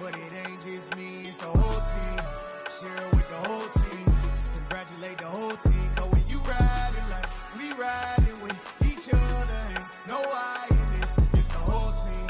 But it ain't just me, it's the whole team. Share it with the whole team. Congratulate the whole team. Cause when you riding like we riding with each other, ain't no I in this. It's the whole team.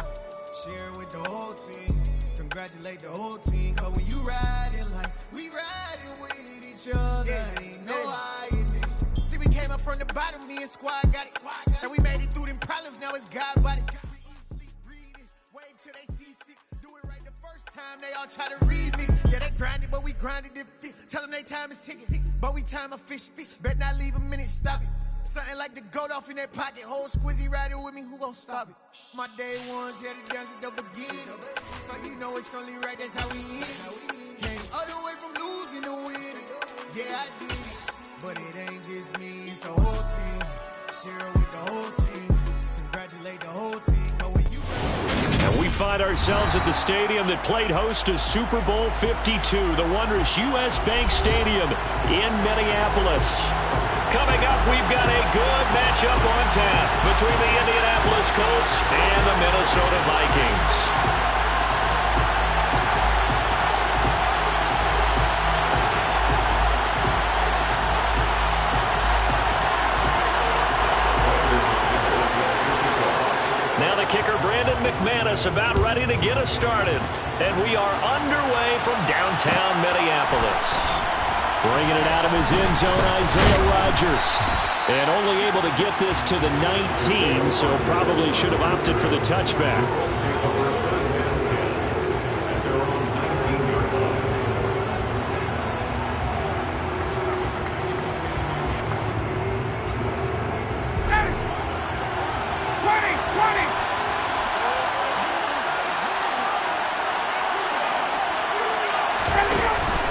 Share it with the whole team. Congratulate the whole team. Cause when you riding like we riding with each other, ain't no I in this. See, we came up from the bottom, me and squad got it. And we made it through them problems, now it's God body. We eat, sleep, breathe this. Wave till they see sick. Do it right the first time, they all try to remix. Yeah, they grinded, but we grinded different. Tell them they time is ticking, but we time efficient. Bet not leave a minute, stop it. Something like the goat off in that pocket. Whole squizzy riding with me, who gon' stop it? My day ones here to dance at the beginning. So you know it's only right, that's how we end. Came all the way from losing to winning. Yeah, I did it. But it ain't just me, it's the whole team. Share it with the whole team. Congratulate the whole team. And we find ourselves at the stadium that played host to Super Bowl 52, the wondrous U.S. Bank Stadium in Minneapolis. Coming up, we've got a good matchup on tap between the Indianapolis Colts and the Minnesota Vikings. Kicker Brandon McManus about ready to get us started. And we are underway from downtown Minneapolis. Bringing it out of his end zone, Isaiah Rodgers. And only able to get this to the 19, so probably should have opted for the touchback.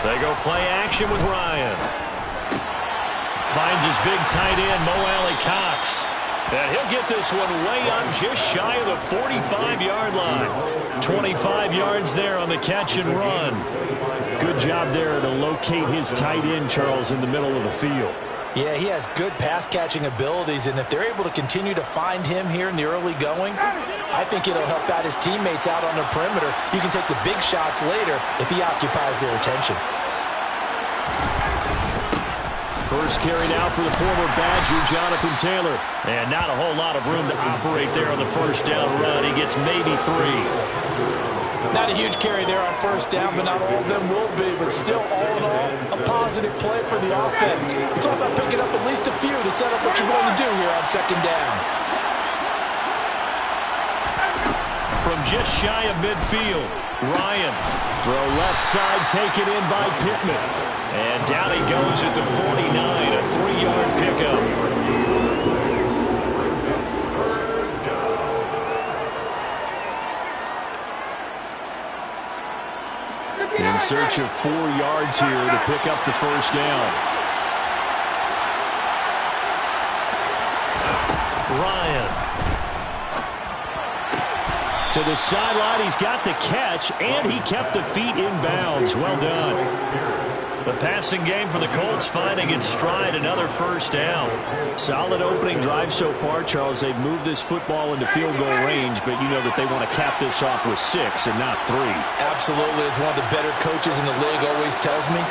They go play action with Ryan. Finds his big tight end, Mo Alley-Cox. And he'll get this one way up just shy of the 45-yard line. 25 yards there on the catch and run. Good job there to locate his tight end, Charles, in the middle of the field. Yeah, he has good pass-catching abilities, and if they're able to continue to find him here in the early going, I think it'll help out his teammates out on the perimeter. You can take the big shots later if he occupies their attention. First carry now for the former Badger, Jonathan Taylor. And not a whole lot of room to operate there on the first down run. He gets maybe 3. Not a huge carry there on first down, but not all of them will be. But still, all in all, a positive play for the offense. It's all about picking up at least a few to set up what you're going to do here on second down. From just shy of midfield, Ryan. Throw left side, taken in by Pittman. And down he goes at the 49, a 3-yard pickup. In search of 4 yards here to pick up the first down. Ryan. To the sideline, he's got the catch, and he kept the feet in bounds. Well done. The passing game for the Colts finding its stride, another first down. Solid opening drive so far, Charles. They've moved this football into field goal range, but you know that they want to cap this off with 6 and not 3. Absolutely. As one of the better coaches in the league always tells me,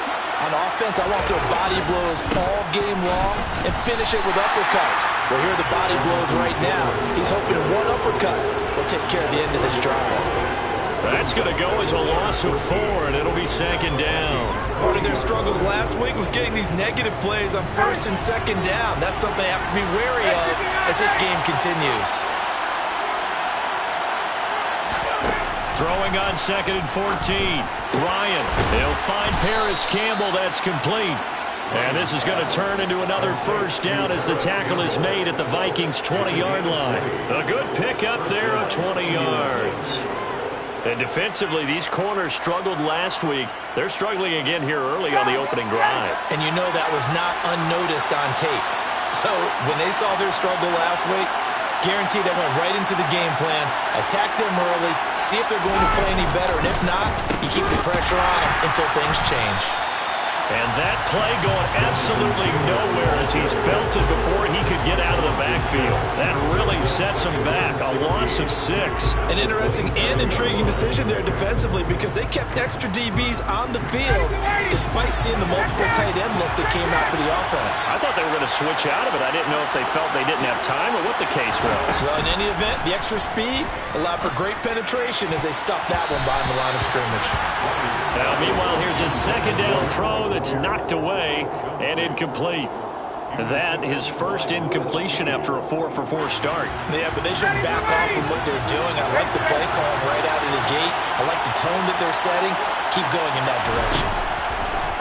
on offense, I want their body blows all game long and finish it with uppercuts. Well, here are the body blows right now. He's hoping one uppercut will take care of the end of this drive. That's going to go as a loss of 4, and it'll be second down. Part of their struggles last week was getting these negative plays on first and second down. That's something they have to be wary of as this game continues. Throwing on second and 14. Ryan, he'll find Paris Campbell. That's complete. And this is going to turn into another first down as the tackle is made at the Vikings' 20-yard line. A good pickup there of 20 yards. And defensively, these corners struggled last week. They're struggling again here early on the opening drive. And you know that was not unnoticed on tape. So when they saw their struggle last week, guaranteed they went right into the game plan, attack them early, see if they're going to play any better, and if not, you keep the pressure on them until things change. And that play going absolutely nowhere as he's belted before he could get out of the backfield. That really sets him back. A loss of 6. An interesting and intriguing decision there defensively because they kept extra DBs on the field despite seeing the multiple tight end look that came out for the offense. I thought they were going to switch out of it. I didn't know if they felt they didn't have time or what the case was. Well, in any event, the extra speed allowed for great penetration as they stuffed that one behind the line of scrimmage. Now, meanwhile, here's a second down throw that's knocked away and incomplete. That his first incompletion after a 4-for-4 start. Yeah, but they shouldn't back off from what they're doing. I like the play calling right out of the gate. I like the tone that they're setting. Keep going in that direction.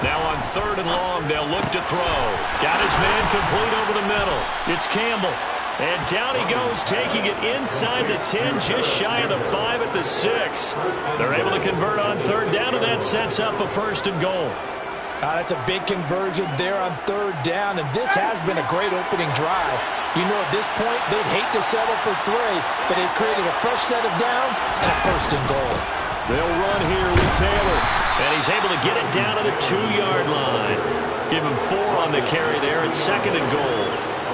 Now on 3rd and long, they'll look to throw. Got his man complete over the middle. It's Campbell. And down he goes, taking it inside the 10, just shy of the 5 at the 6. They're able to convert on 3rd down, and that sets up a 1st and goal. That's a big conversion there on 3rd down, and this has been a great opening drive. You know, at this point, they'd hate to settle for 3, but they've created a fresh set of downs and a 1st and goal. They'll run here with Taylor, and he's able to get it down to the 2-yard line. Give him 4 on the carry there at 2nd and goal.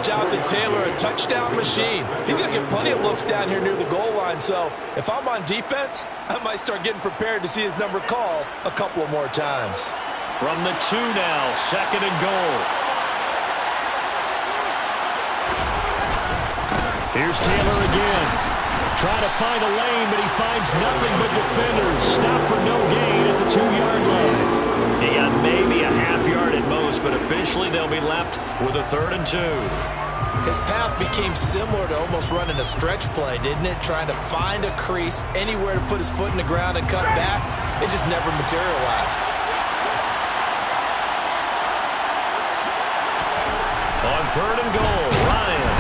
Jonathan Taylor, a touchdown machine. He's going to get plenty of looks down here near the goal line, so if I'm on defense, I might start getting prepared to see his number called a couple of more times. From the 2 now, 2nd and goal. Here's Taylor again. Trying to find a lane, but he finds nothing but defenders. Stop for no gain at the 2-yard line. He got maybe a half-yard at most, but officially they'll be left with a 3rd and 2. His path became similar to almost running a stretch play, didn't it? Trying to find a crease, anywhere to put his foot in the ground and cut back. It just never materialized. On 3rd and goal, Ryan.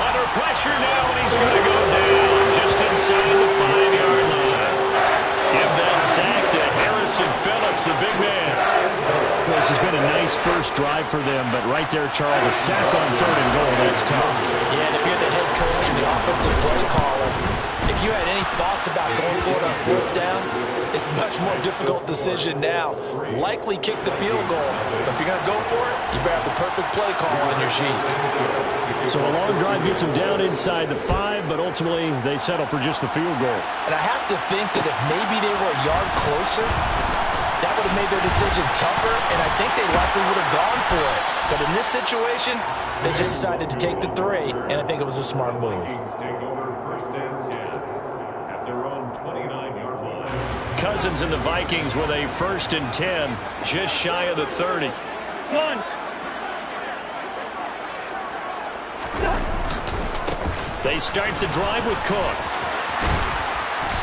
Under pressure now, and he's going to go down just inside the 5-yard line. Give that sack to Harrison Phillips, the big man. Well, this has been a nice first drive for them, but right there, Charles, a sack on 3rd and goal, that's tough. Yeah, and if you're the head coach and the offensive play caller, if you had any thoughts about going for it on 4th down, it's a much more difficult decision now. Likely kick the field goal, but if you're going to go for it, you better have the perfect play call on your sheet. So a long drive gets them down inside the 5, but ultimately they settle for just the field goal. And I have to think that if maybe they were a yard closer, that would have made their decision tougher, and I think they likely would have gone for it. But in this situation, they just decided to take the 3, and I think it was a smart move. Cousins and the Vikings with a 1st and 10, just shy of the 30. They start the drive with Cook.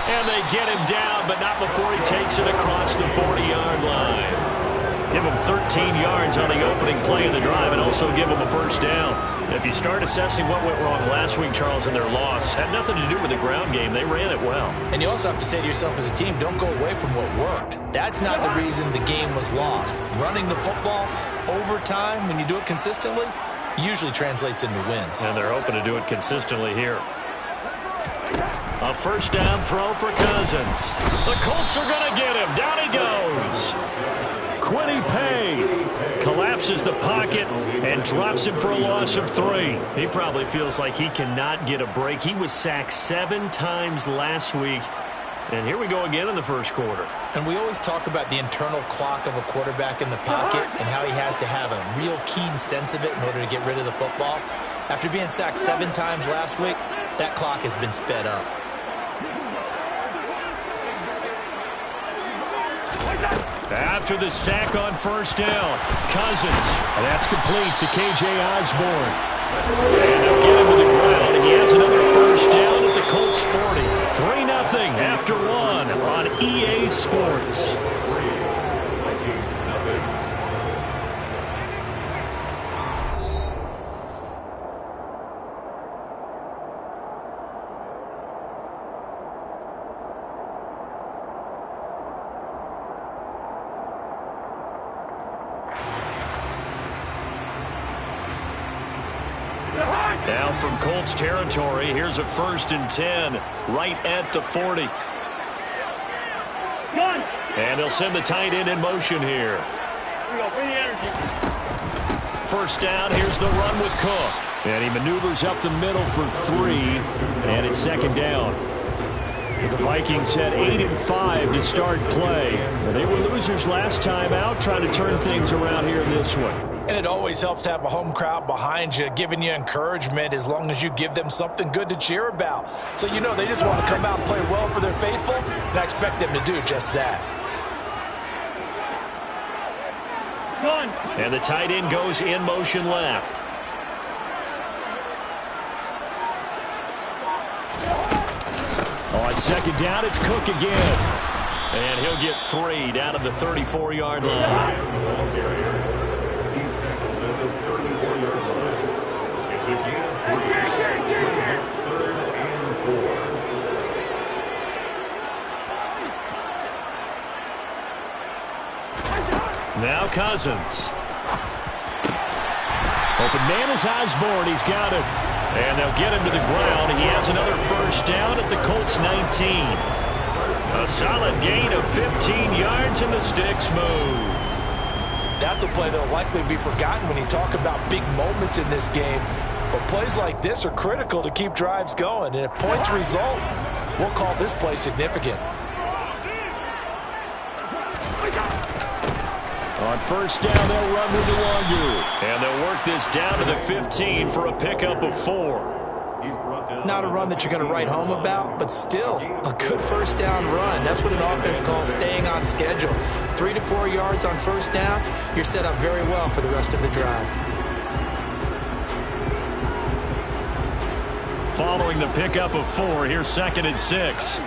And they get him down, but not before he takes it across the 40-yard line. Give him 13 yards on the opening play of the drive and also give him a 1st down. If you start assessing what went wrong last week, Charles, in their loss, had nothing to do with the ground game. They ran it well. And you also have to say to yourself as a team, don't go away from what worked. That's not the reason the game was lost. Running the football over time, when you do it consistently, usually translates into wins. And they're hoping to do it consistently here. A 1st down throw for Cousins. The Colts are going to get him. Down he goes. Kwity Paye collapses the pocket and drops him for a loss of 3. He probably feels like he cannot get a break. He was sacked 7 times last week. And here we go again in the 1st quarter. And we always talk about the internal clock of a quarterback in the pocket and how he has to have a real keen sense of it in order to get rid of the football. After being sacked 7 times last week, that clock has been sped up. After the sack on 1st down, Cousins. And that's complete to K.J. Osborne. And they'll get him to the ground, and he has another 1st down at the Colts 40. 3-0 after 1 on EA Sports. Now from Colts territory, here's a 1st and 10 right at the 40. And they'll send the tight end in motion here. First down, here's the run with Cook. And he maneuvers up the middle for 3, and it's second down. The Vikings had 8-5 to start play. They were losers last time out, trying to turn things around here in this one. And it always helps to have a home crowd behind you, giving you encouragement as long as you give them something good to cheer about. So you know they just want to come out and play well for their faithful, and I expect them to do just that. And the tight end goes in motion left. On second down, it's Cook again. And he'll get 3 down to the 34-yard line. Now Cousins. Open man is Osborne. He's got it. And they'll get him to the ground. He has another first down at the Colts 19. A solid gain of 15 yards and the sticks move. That's a play that will likely be forgotten when you talk about big moments in this game. But plays like this are critical to keep drives going. And if points result, we'll call this play significant. On first down, they'll run with Nwangwu. And they'll work this down to the 15 for a pickup of 4. Not a run that you're going to write home about, but still a good first down run. That's what an offense calls staying on schedule. 3 to 4 yards on first down, you're set up very well for the rest of the drive. Following the pickup of 4, here's 2nd and 6.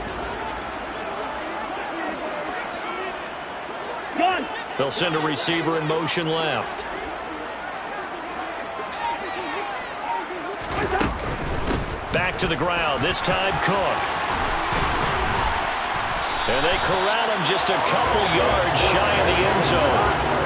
They'll send a receiver in motion left. Back to the ground, this time Cook. And they corral him just a couple yards shy of the end zone.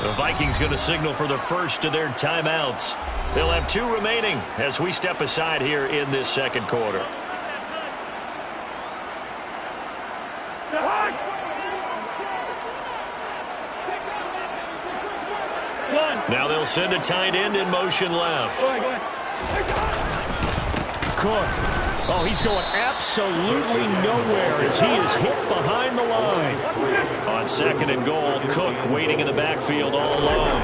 The Vikings going to signal for the first of their timeouts. They'll have 2 remaining as we step aside here in this second quarter. Now they'll send a tight end in motion left. Cook. Oh, he's going absolutely nowhere as he is hit behind the line. On 2nd and goal, Cook waiting in the backfield all alone.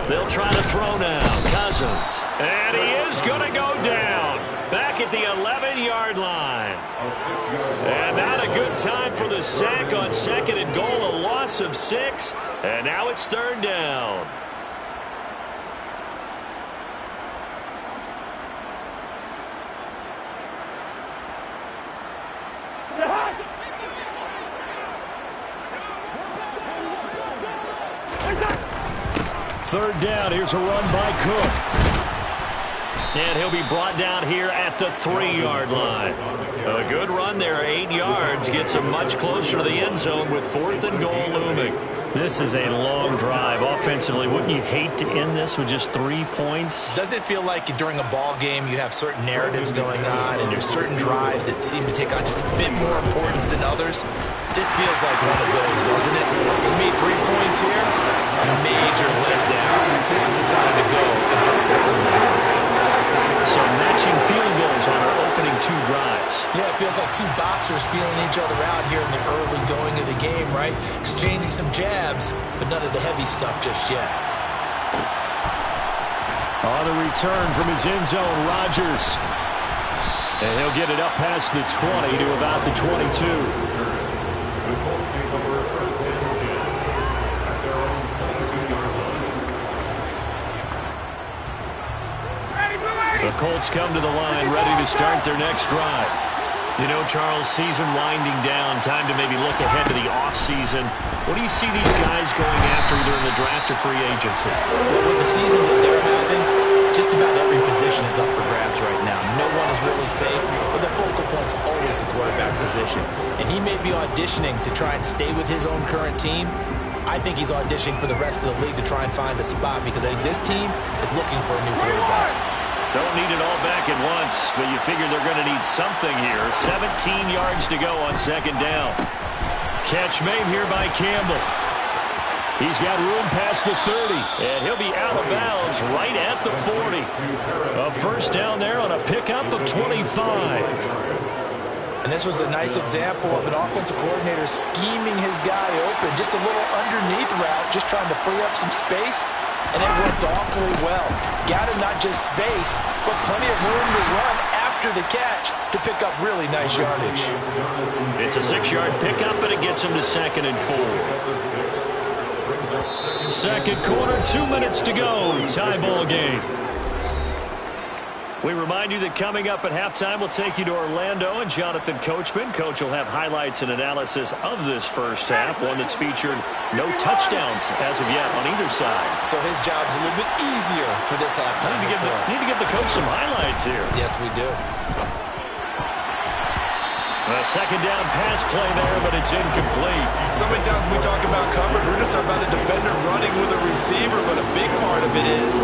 They'll try to throw now. Cousins. And he is going to go down. Back at the 11-yard line. And not a good time for the sack on 2nd and goal. A loss of 6. And now it's 3rd down. Third down, here's a run by Cook. And he'll be brought down here at the 3-yard line. A good run there, 8 yards, gets him much closer to the end zone with 4th and goal looming. This is a long drive. Offensively, wouldn't you hate to end this with just 3 points? Doesn't it feel like during a ball game you have certain narratives going on and there's certain drives that seem to take on just a bit more importance than others? This feels like one of those, doesn't it? To me, 3 points here, a major letdown. This is the time to go and put 6 on the board. So matching field goals on our opening 2 drives. Yeah, it feels like 2 boxers feeling each other out here in the early going of the game, right? Exchanging some jabs, but none of the heavy stuff just yet. On the return from his end zone, Rodgers. And he'll get it up past the 20 to about the 22. The Colts come to the line, ready to start their next drive. You know, Charles, season winding down, time to maybe look ahead to the offseason. What do you see these guys going after either in the draft or free agency? Well, with the season that they're having, just about every position is up for grabs right now. No one is really safe, but the focal point's always the quarterback position. And he may be auditioning to try and stay with his own current team, I think he's auditioning for the rest of the league to try and find a spot because I think this team is looking for a new quarterback. Don't need it all back at once, but you figure they're going to need something here. 17 yards to go on second down. Catch made here by Campbell. He's got room past the 30, and he'll be out of bounds right at the 40. A first down there on a pickup of 25. And this was a nice example of an offensive coordinator scheming his guy open. Just a little underneath route, just trying to free up some space, and it worked awfully well. Got him not just space, but plenty of room to run after the catch to pick up really nice yardage. It's a 6-yard pickup, and it gets him to 2nd and 4. Second quarter, 2 minutes to go. Tie ball game. We remind you that coming up at halftime, we'll take you to Orlando and Jonathan Coachman. Coach will have highlights and analysis of this first half, one that's featured no touchdowns as of yet on either side. So his job's a little bit easier for this halftime. Need to give the coach some highlights here. Yes, we do. A second down pass play there, but it's incomplete. So many times when we talk about coverage, we're just talking about a defender running with a receiver, but a big part of it is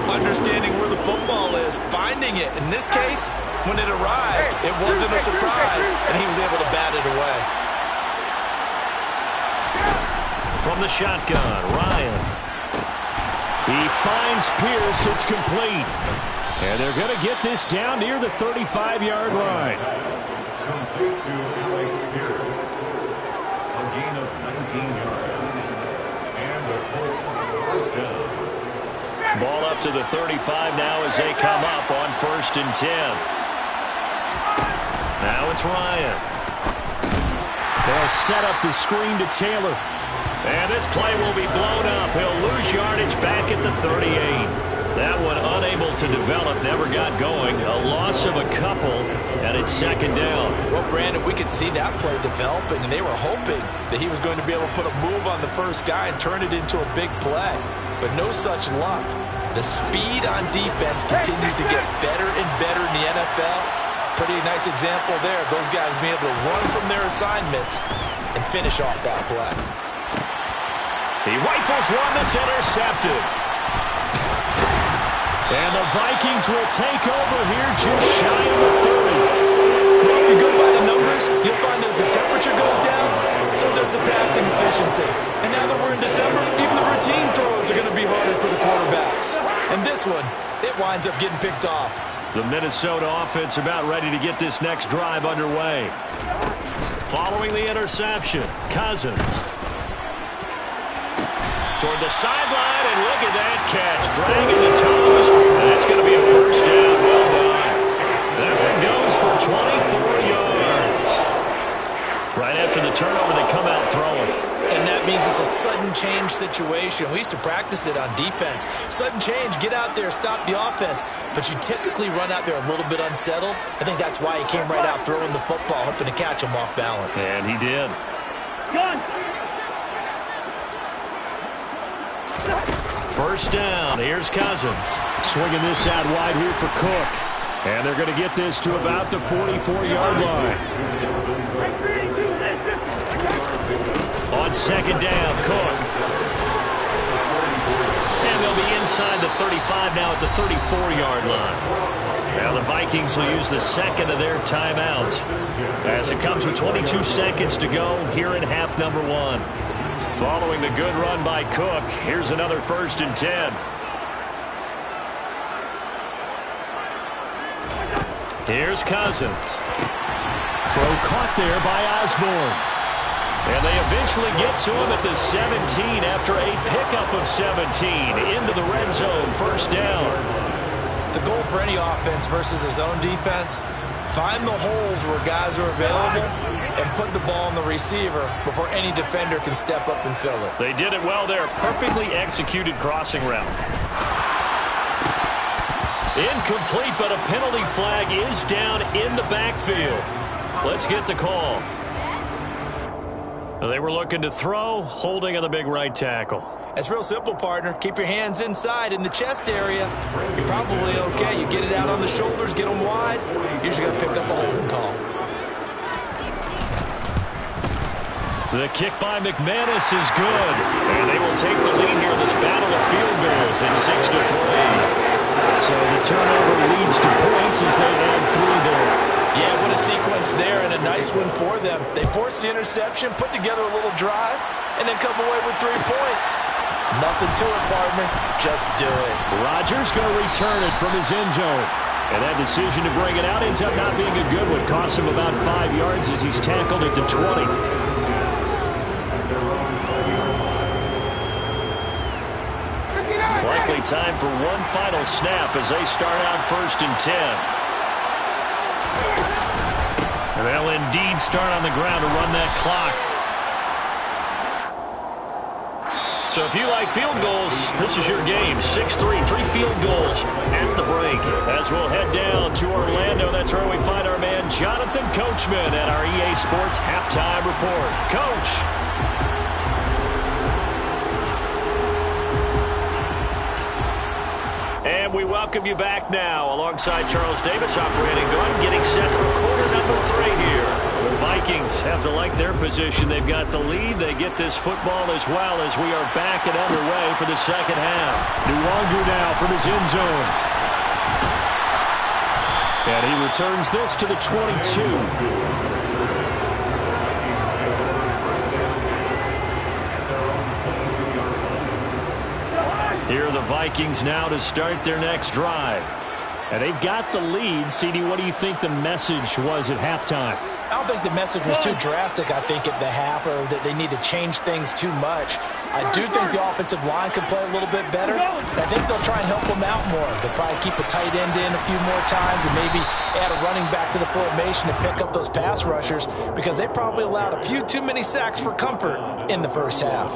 understanding where the football is, finding it. In this case, when it arrived, it wasn't a surprise, and he was able to bat it away. From the shotgun, Ryan. He finds Pierce. It's complete. And they're going to get this down near the 35-yard line. Complete to Alex Pierce. A gain of 19 yards. And the Colts first down. Ball up to the 35 now as they come up on 1st and 10. Now it's Ryan. They'll set up the screen to Taylor. And this play will be blown up. He'll lose yardage back at the 38. That one unable to develop, never got going. A loss of a couple, and it's 2nd down. Well, Brandon, we could see that play developing, and they were hoping that he was going to be able to put a move on the first guy and turn it into a big play. But no such luck. The speed on defense continues to get better and better in the NFL. Pretty nice example there of those guys being able to run from their assignments and finish off that play. He rifles one that's intercepted. And the Vikings will take over here just shy of the 30. Well, if you go by the numbers, you'll find as the temperature goes down, so does the passing efficiency. And now that we're in December, even the routine throws are going to be harder for the quarterbacks. And this one, it winds up getting picked off. The Minnesota offense about ready to get this next drive underway. Following the interception, Cousins. Toward the sideline, and look at that catch. Dragging the toes, and that's going to be a first down. Well done. That one goes for 24 yards. Right after the turnover, they come out throwing. And that means it's a sudden change situation. We used to practice it on defense. Sudden change, get out there, stop the offense. But you typically run out there a little bit unsettled. I think that's why he came right out throwing the football, hoping to catch him off balance. And he did. First down, here's Cousins. Swinging this out wide here for Cook. And they're going to get this to about the 44-yard line. On 2nd down, Cook. And they'll be inside the 35 now at the 34-yard line. Now the Vikings will use the 2nd of their timeouts as it comes with 22 seconds to go here in half number 1. Following the good run by Cook, here's another 1st and 10. Here's Cousins. Throw caught there by Osborne. And they eventually get to him at the 17 after a pickup of 17 into the red zone. First down. The goal for any offense versus his own defense, find the holes where guys are available and put the ball on the receiver before any defender can step up and fill it. They did it well there. Perfectly executed crossing route. Incomplete, but a penalty flag is down in the backfield. Let's get the call. They were looking to throw, holding on the big right tackle. It's real simple, partner. Keep your hands inside in the chest area. You're probably okay. You get it out on the shoulders, get them wide. Usually got to pick up a holding call. The kick by McManus is good. And they will take the lead here in this battle of field goals at 6-3. So the turnover leads to points as they add 3 there. Yeah, what a sequence there, and a nice one for them. They forced the interception, put together a little drive, and then come away with 3 points. Nothing to it, partner. Just do it. Rodgers going to return it from his end zone. And that decision to bring it out ends up not being a good one. Costs him about 5 yards as he's tackled at the 20. Likely time for one final snap as they start out 1st and 10. And they'll indeed start on the ground to run that clock. So if you like field goals, this is your game. 6-3, 3 field goals at the break. As we'll head down to Orlando, that's where we find our man Jonathan Coachman at our EA Sports Halftime Report. Coach. And we welcome you back now alongside Charles Davis operating gun, getting set for quarter number 3 here. The Vikings have to like their position. They've got the lead. They get this football as well as we are back and underway for the second half. Nwangu now from his end zone. And he returns this to the 22. Here are the Vikings now to start their next drive. And they've got the lead. CD, what do you think the message was at halftime? I don't think the message was too drastic, I think, at the half, or that they need to change things too much. I do think the offensive line can play a little bit better. I think they'll try and help them out more. They'll probably keep a tight end in a few more times and maybe add a running back to the formation to pick up those pass rushers, because they probably allowed a few too many sacks for comfort in the first half.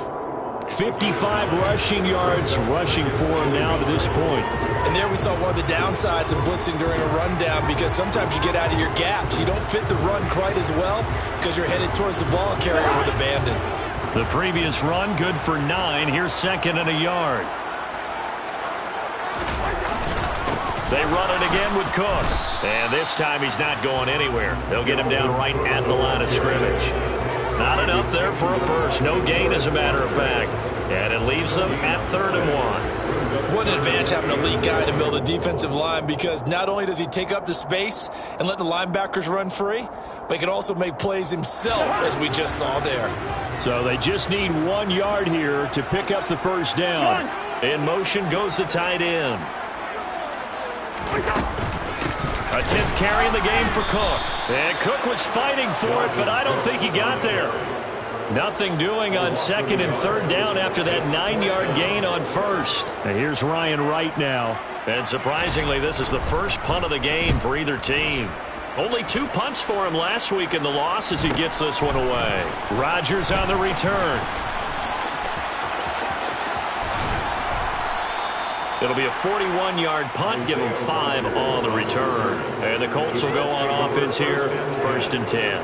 55 rushing yards rushing for him now to this point. And there we saw one of the downsides of blitzing during a rundown, because sometimes you get out of your gaps. You don't fit the run quite as well because you're headed towards the ball carrier with abandon. The previous run good for 9. Here's 2nd and a yard. They run it again with Cook. And this time he's not going anywhere. They'll get him down right at the line of scrimmage. Not enough there for a first. No gain, as a matter of fact. And it leaves them at 3rd and 1. What an advantage having a lead guy in the middle of the defensive line, because not only does he take up the space and let the linebackers run free, but he can also make plays himself, as we just saw there. So they just need 1 yard here to pick up the first down. In motion goes the tight end. A 10th carry in the game for Cook. And Cook was fighting for it, but I don't think he got there. Nothing doing on 2nd and 3rd down after that 9-yard gain on 1st. And here's Ryan Wright now. And surprisingly, this is the first punt of the game for either team. Only 2 punts for him last week in the loss as he gets this one away. Rodgers on the return. It'll be a 41-yard punt, give him 5 on the return. And the Colts will go on offense here, 1st and 10.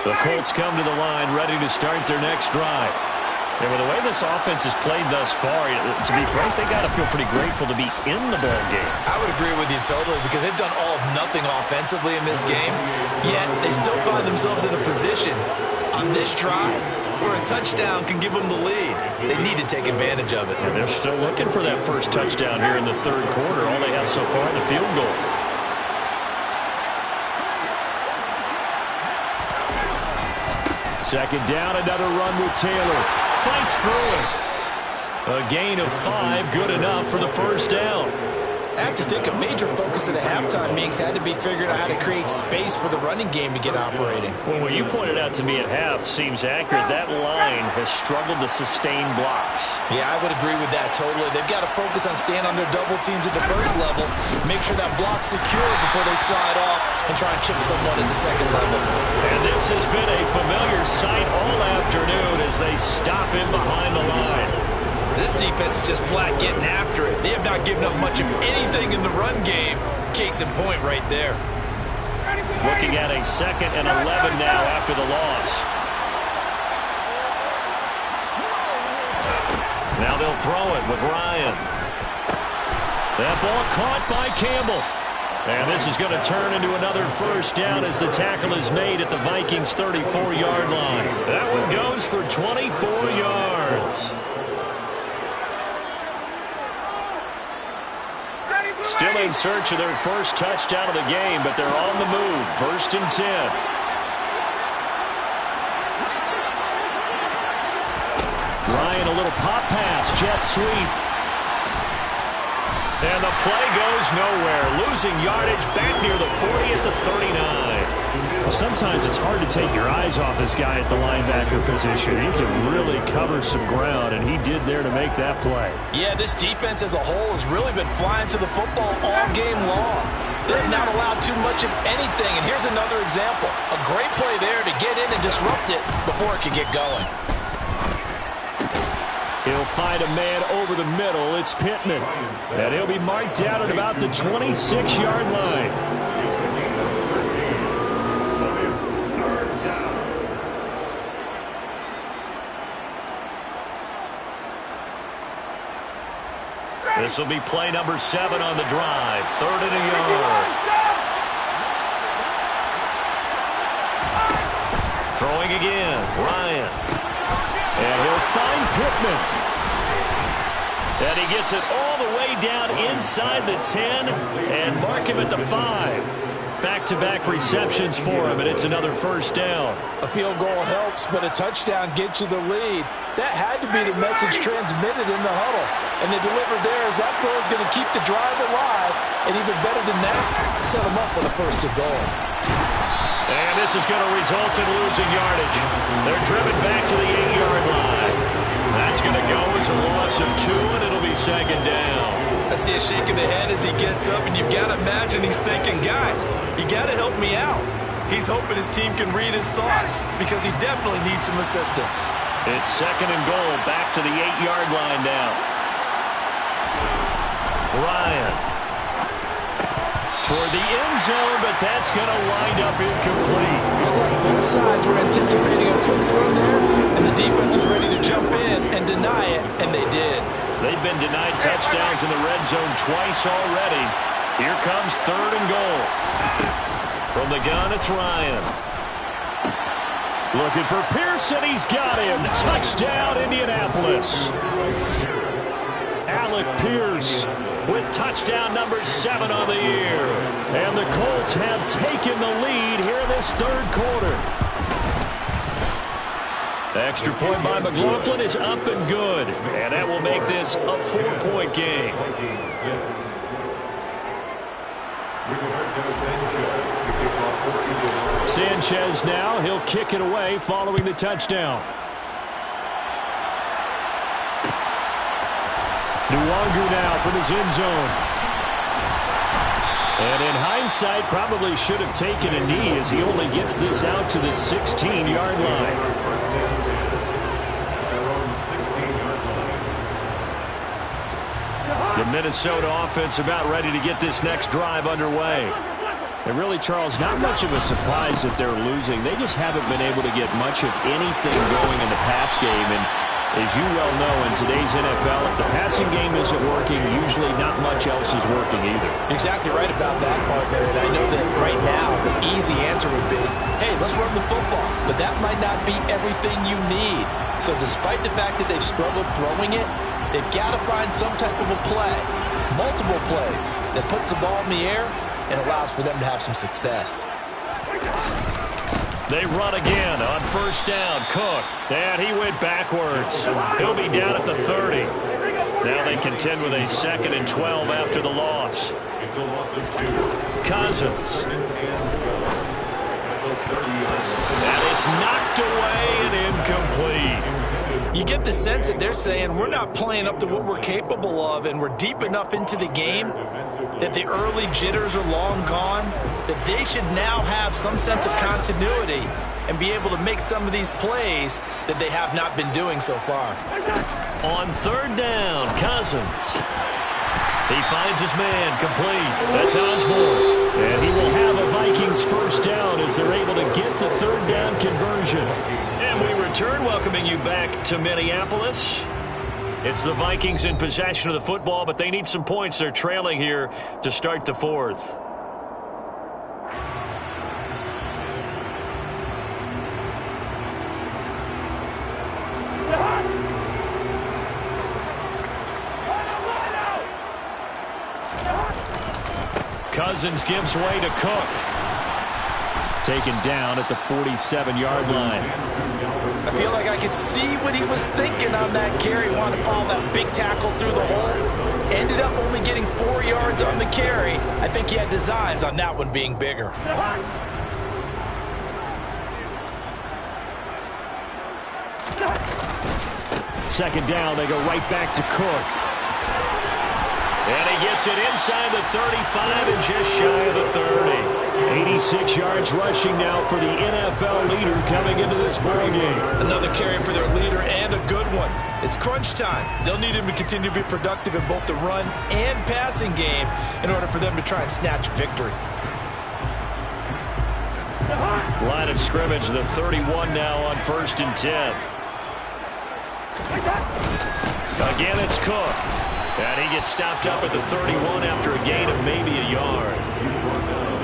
The Colts come to the line, ready to start their next drive. And with the way this offense has played thus far, to be frank, they got to feel pretty grateful to be in the ball game. I would agree with you totally, because they've done all of nothing offensively in this game, yet they still find themselves in a position on this drive where a touchdown can give them the lead. They need to take advantage of it. And they're still looking for that first touchdown here in the 3rd quarter. All they have so far, the field goal. Second down, another run with Taylor. Fights through it. A gain of 5, good enough for the first down. I have to think a major focus of the halftime meetings had to be figuring out how to create space for the running game to get operating. Well, what you pointed out to me at half seems accurate. That line has struggled to sustain blocks. Yeah, I would agree with that totally. They've got to focus on staying on their double teams at the first level, make sure that block's secure before they slide off and try and chip someone at the second level. And this has been a familiar sight all afternoon as they stop him behind the line. This defense is just flat getting after it. They have not given up much of anything in the run game. Case in point right there. Looking at a 2nd and 11 now after the loss. Now they'll throw it with Ryan. That ball caught by Campbell. And this is going to turn into another first down as the tackle is made at the Vikings' 34-yard line. That one goes for 24 yards. Still in search of their first touchdown of the game, but they're on the move. 1st and 10. Ryan, a little pop pass, jet sweep. And the play goes nowhere. Losing yardage back near the 40 at the 39. Well, sometimes it's hard to take your eyes off this guy at the linebacker position. He can really cover some ground, and he did there to make that play. Yeah, this defense as a whole has really been flying to the football all game long. They've not allowed too much of anything, and here's another example. A great play there to get in and disrupt it before it could get going. He'll find a man over the middle. It's Pittman. And he'll be marked down at about the 26-yard line. This will be play number 7 on the drive. 3rd and a yard. Throwing again. Ryan. And he'll find Pittman. And he gets it all the way down inside the 10 and mark him at the 5. Back-to-back receptions for him, and it's another first down. A field goal helps, but a touchdown gets you the lead. That had to be the message transmitted in the huddle. And they delivered there as that throw is going to keep the drive alive. And even better than that, set them up for the 1st and goal. And this is going to result in losing yardage. They're driven back to the 8-yard line. That's going to go as a loss of 2, and it'll be 2nd down. I see a shake of the head as he gets up, and you've got to imagine he's thinking, guys, you got to help me out. He's hoping his team can read his thoughts because he definitely needs some assistance. It's 2nd and goal, back to the 8-yard line now. Ryan. Toward the end zone, but that's going to wind up incomplete. Both sides were anticipating a quick throw there, and the defense was ready to jump in and deny it, and they did. They've been denied touchdowns in the red zone twice already. Here comes 3rd and goal. From the gun, it's Ryan. Looking for Pearson. He's got him. Touchdown, Indianapolis. Alec Pierce with touchdown number 7 on the year. And the Colts have taken the lead here in this 3rd quarter. Extra point by McLaughlin is up and good. And that will make this a 4-point game. Sanchez now. He'll kick it away following the touchdown. Nwangu now from his end zone. And in hindsight, probably should have taken a knee as he only gets this out to the 16-yard line. The Minnesota offense about ready to get this next drive underway. And really, Charles, not much of a surprise that they're losing. They just haven't been able to get much of anything going in the pass game. And as you well know, in today's NFL, if the passing game isn't working, usually not much else is working either. Exactly right about that, partner. And I know that right now the easy answer would be, hey, let's run the football. But that might not be everything you need. So despite the fact that they've struggled throwing it, they've got to find some type of a play, multiple plays, that puts the ball in the air and allows for them to have some success. They run again on 1st down. Cook. And he went backwards. He'll be down at the 30. Now they contend with a 2nd and 12 after the loss. It's a loss of 2. Cousins. And it's knocked away and incomplete. You get the sense that they're saying we're not playing up to what we're capable of, and we're deep enough into the game that the early jitters are long gone, that they should now have some sense of continuity and be able to make some of these plays that they have not been doing so far. On 3rd down, Cousins. He finds his man complete. That's Osborne. And he will have a Vikings 1st down as they're able to get the 3rd down conversion. And we return, welcoming you back to Minneapolis. It's the Vikings in possession of the football, but they need some points. They're trailing here to start the 4th. Cousins gives way to Cook. Taken down at the 47-yard line. I feel like I could see what he was thinking on that carry. Wanted to follow that big tackle through the hole. Ended up only getting 4 yards on the carry. I think he had designs on that one being bigger. Second down, they go right back to Cook. And he gets it inside the 35 and just shy of the 30. 86 yards rushing now for the NFL leader coming into this ball game. Another carry for their leader and a good one. It's crunch time. They'll need him to continue to be productive in both the run and passing game in order for them to try and snatch victory. Line of scrimmage, the 31 now on 1st and 10. Again, it's Cook. And he gets stopped up at the 31 after a gain of maybe a yard.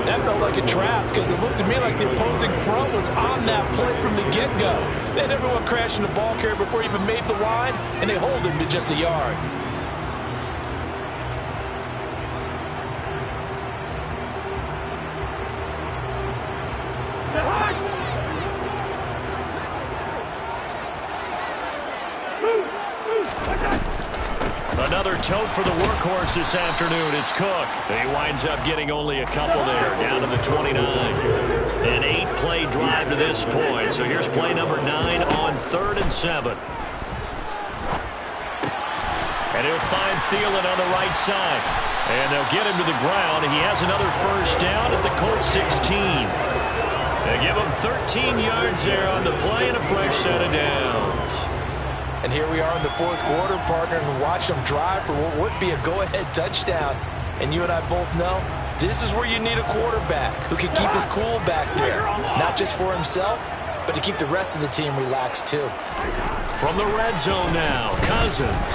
That felt like a trap because it looked to me like the opposing front was on that play from the get-go. They had everyone crashing the ball carrier before he even made the line, and they hold him to just a yard. Another tote for the workhorse this afternoon. It's Cook. He winds up getting only a couple there, down to the 29. An 8-play drive to this point. So here's play number 9 on 3rd and 7. And he'll find Thielen on the right side. And they'll get him to the ground. He has another first down at the Colts 16. They give him 13 yards there on the play and a fresh set of downs. And here we are in the 4th quarter, partner, and watch them drive for what would be a go-ahead touchdown. And you and I both know this is where you need a quarterback who can keep his cool back there, not just for himself, but to keep the rest of the team relaxed too. From the red zone now, Cousins.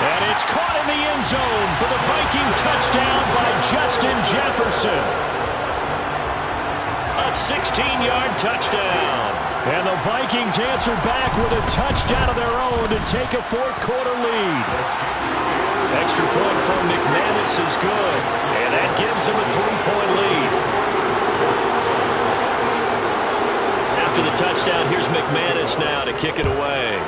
And it's caught in the end zone for the Viking touchdown by Justin Jefferson. A 16-yard touchdown. And the Vikings answer back with a touchdown of their own to take a 4th quarter lead. Extra point from McManus is good. And that gives him a 3-point lead. After the touchdown, here's McManus now to kick it away.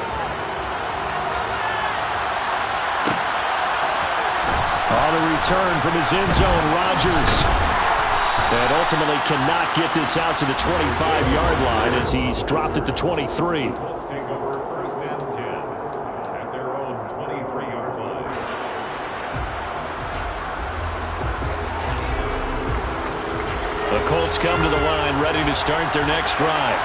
On the return from his end zone, Rodgers. And ultimately cannot get this out to the 25-yard line as he's dropped at the 23. Let's take over 1st and 10 at their own 23-yard line. The Colts come to the line ready to start their next drive.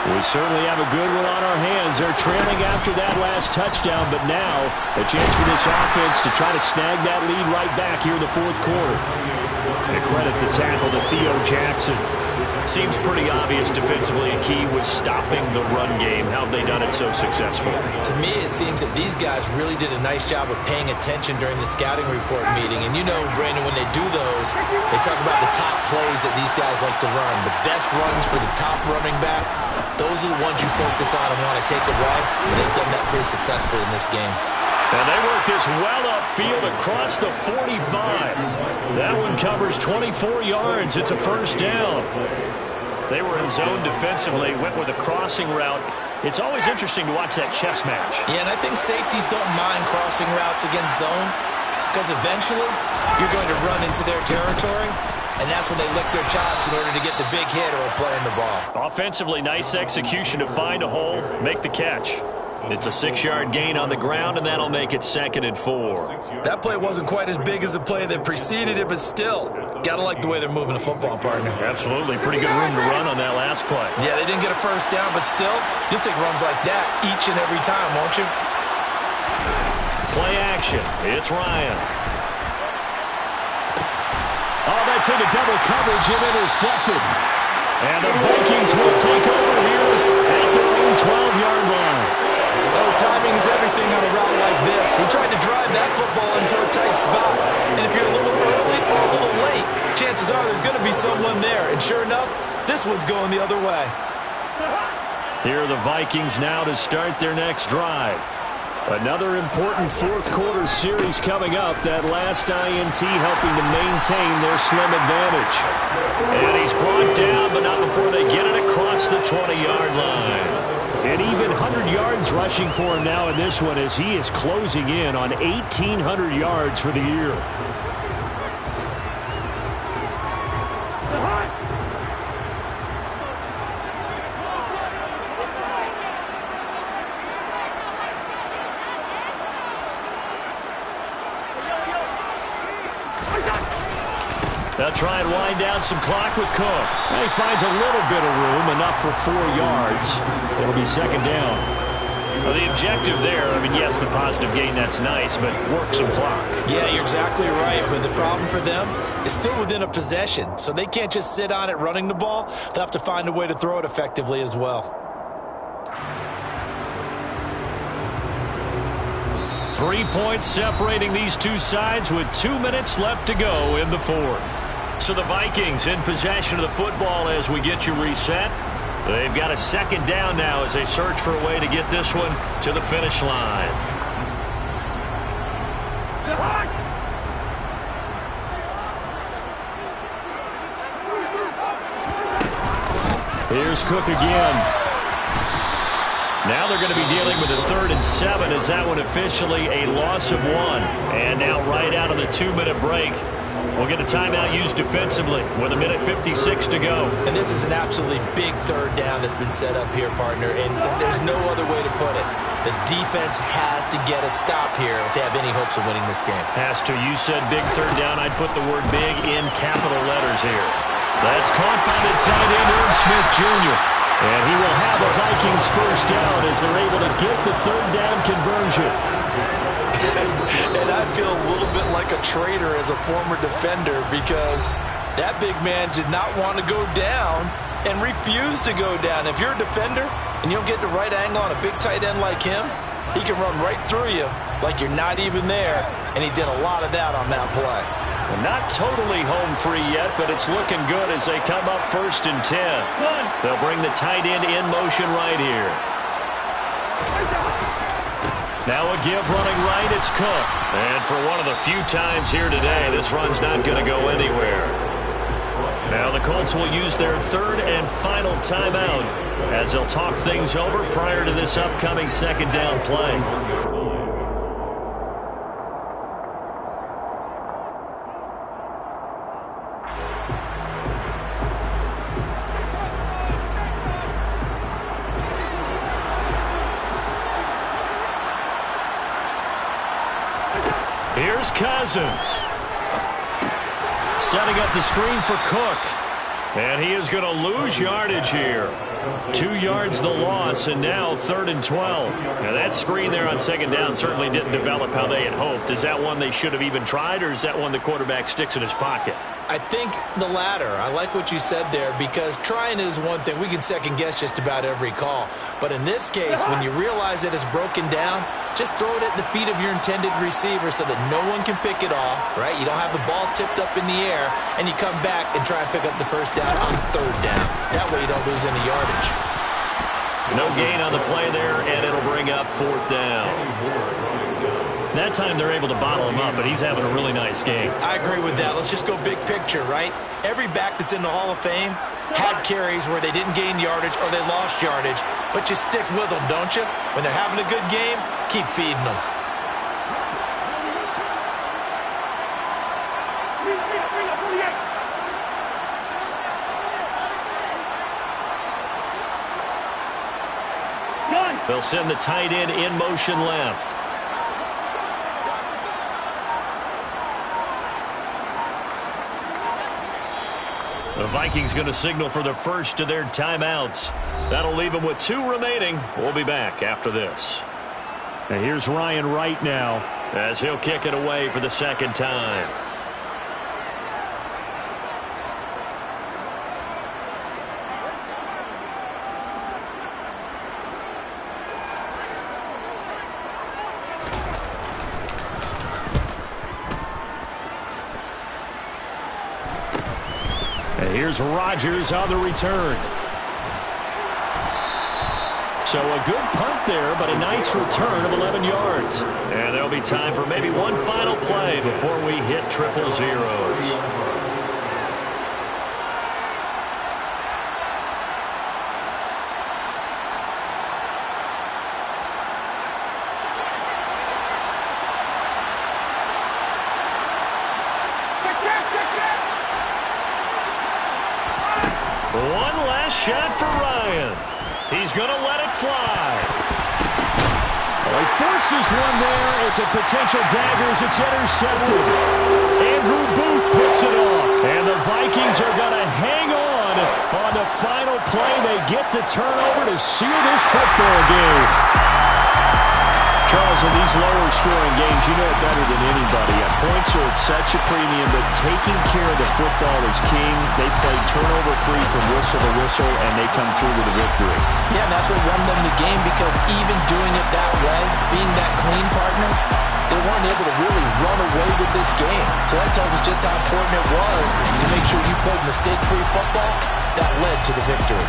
We certainly have a good one on our hands. They're trailing after that last touchdown, but now a chance for this offense to try to snag that lead right back here in the 4th quarter. And credit the tackle to Theo Jackson. Seems pretty obvious defensively a key was stopping the run game. How have they done it so successful? To me, it seems that these guys really did a nice job of paying attention during the scouting report meeting. And you know, Brandon, when they do those, they talk about the top plays that these guys like to run. The best runs for the top running back, those are the ones you focus on and want to take away. And they've done that pretty successfully in this game. And they work this well upfield across the 45. That one covers 24 yards. It's a first down. They were in zone defensively, went with a crossing route. It's always interesting to watch that chess match. Yeah, and I think safeties don't mind crossing routes against zone because eventually you're going to run into their territory, and that's when they lick their chops in order to get the big hit or playing the ball. Offensively, nice execution to find a hole, make the catch. It's a 6-yard gain on the ground, and that'll make it 2nd and 4. That play wasn't quite as big as the play that preceded it, but still, got to like the way they're moving the football, partner. Absolutely. Pretty good room to run on that last play. Yeah, they didn't get a first down, but still, you'll take runs like that each and every time, won't you? Play action. It's Ryan. Oh, that's into double coverage and intercepted. And the Vikings will take over here at their own 12-yard line. Oh, timing is everything on a route like this. He tried to drive that football into a tight spot. And if you're a little early or a little late, chances are there's going to be someone there. And sure enough, this one's going the other way. Here are the Vikings now to start their next drive. Another important fourth-quarter series coming up. That last INT helping to maintain their slim advantage. And he's brought down, but not before they get it across the 20-yard line. And even 100 yards rushing for him now in this one as he is closing in on 1,800 yards for the year. They'll try and wind down some clock with Cook. And he finds a little bit of room, enough for 4 yards. It'll be second down. Well, the objective there, I mean, yes, the positive gain, that's nice, but work some clock. Yeah, you're exactly right, but the problem for them is still within a possession, so they can't just sit on it running the ball. They'll have to find a way to throw it effectively as well. 3 points separating these two sides with 2 minutes left to go in the fourth. So the Vikings in possession of the football as we get you reset. They've got a second down now as they search for a way to get this one to the finish line. Here's Cook again. Now they're going to be dealing with a 3rd and 7 as that one officially a loss of 1. And now right out of the 2-minute break, we'll get a timeout used defensively with 1:56 to go. And this is an absolutely big 3rd down that's been set up here, partner, and there's no other way to put it. The defense has to get a stop here if they have any hopes of winning this game. Has to. You said big 3rd down. I'd put the word big in capital letters here. That's caught by the tight end, Irv Smith Jr. And he will have a Vikings first down as they're able to get the 3rd down conversion. And I feel a little bit like a traitor as a former defender because that big man did not want to go down and refused to go down. If you're a defender and you don't get the right angle on a big tight end like him, he can run right through you like you're not even there, and he did a lot of that on that play. Well, not totally home free yet, but it's looking good as they come up 1st and 10. They'll bring the tight end in motion right here. Now a give running right, it's Cook. And for one of the few times here today, this run's not going to go anywhere. Now the Colts will use their 3rd and final timeout as they'll talk things over prior to this upcoming 2nd down play. Here's Cousins. Setting up the screen for Cook. And he is going to lose yardage here. 2 yards the loss, and now 3rd and 12. Now that screen there on 2nd down certainly didn't develop how they had hoped. Is that one they should have even tried, or is that one the quarterback sticks in his pocket? I think the latter. I like what you said there because trying it is one thing. We can second guess just about every call. But in this case, when you realize that it's broken down, just throw it at the feet of your intended receiver so that no one can pick it off, right? You don't have the ball tipped up in the air, and you come back and try and pick up the first down on 3rd down. That way you don't lose any yardage. No gain on the play there, and it'll bring up 4th down. That time they're able to bottle him up, but he's having a really nice game. I agree with that. Let's just go big picture, right? Every back that's in the Hall of Fame had carries where they didn't gain yardage or they lost yardage, but you stick with them, don't you? When they're having a good game, keep feeding them. They'll send the tight end in motion left. The Vikings going to signal for the first of their timeouts. That'll leave them with 2 remaining. We'll be back after this. And here's Ryan Wright now as he'll kick it away for the 2nd time. And here's Rodgers on the return. So a good punt there, but a nice return of 11 yards. And there'll be time for maybe one final play before we hit triple zeros. One last shot for Ryan. He's going to let it fly. Well, he forces one there. It's a potential dagger as it's intercepted. Andrew Booth puts it off. And the Vikings are going to hang on the final play. They get the turnover to seal this football game. Charles, in these lower-scoring games, you know it better than anybody. Points are at such a premium, but taking care of the football is king. They played turnover-free from whistle to whistle, and they come through with a victory. Yeah, and that's what won them the game, because even doing it that way, being that clean partner, they weren't able to really run away with this game. So that tells us just how important it was to make sure you played mistake-free football. That led to the victory.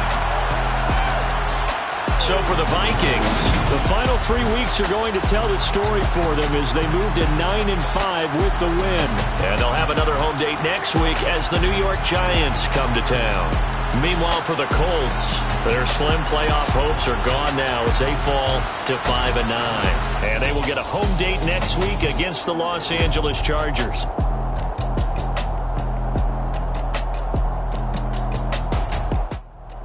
So for the Vikings, the final 3 weeks are going to tell the story for them as they move to 9-5 with the win. And they'll have another home date next week as the New York Giants come to town. Meanwhile, for the Colts, their slim playoff hopes are gone now as they fall to 5-9. And they will get a home date next week against the Los Angeles Chargers.